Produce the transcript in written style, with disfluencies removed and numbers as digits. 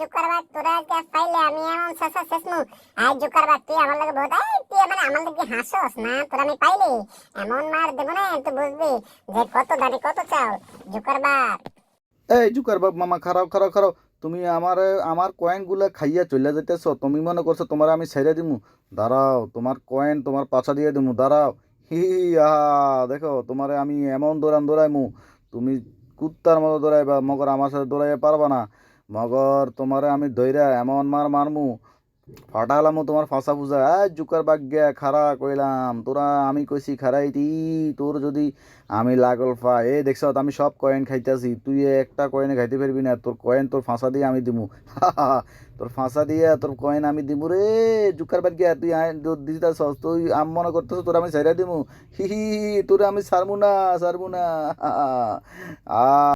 জুকারবাগ তোরা আজকে পাইলে আমি এমন শেষা শেষমু। আই জুকারবাগ তুই আমার লগে বহুত তুই মানে আমার লগে হাসছস না, তোরা আমি পাইলে এমন মার দেব না তুই বুঝবি যে কত দাড়ি কত চাও। জুকারবাগ এই জুকার বাপ মামা, খারাও খারাও খারাও। তুমি আমার কয়েনগুলো খাইয়া চলে যেতেছ, তুমি মনে করছো তোমার আমি ছেড়ে দিমু? দাঁড়াও, তোমার কয়েন তোমার পাছা দিয়ে দিমু, দাঁড়াও। হি হি, দেখো তোমারে আমি এমন দৌড়ান দৌড়াইমু, তুমি কুত্তার মতো দৌড়াইবা, মগর আমার সাথে দৌড়াইয়া পারবা না। মগর তোমারে আমি দইরা এমন মার মারমু, ফাটালামু তোমার ফাঁসা ফুসা। জুকার বাগ্যা খারা কইলাম তোরা, আমি কইছি খারাইতি। তোর যদি আমি লাগল ফা এ দেখছ আমি সব কয়েন খাইতাছি, তুই একটা কয়েনে খাইতে পারবি না। তোর কয়েন তোর ফাঁসা দিয়ে আমি দিমু। তোর ফাঁসা দিয়ে তোর কয়েন আমি দিমু রে। জুকার বাগ্যা তুই দিতাছ, তুই আম মনে করতেছ তোর আমি ছাইরা দিমু। হি হি হি, তোরে আমি সারমু না, সারমু না। আ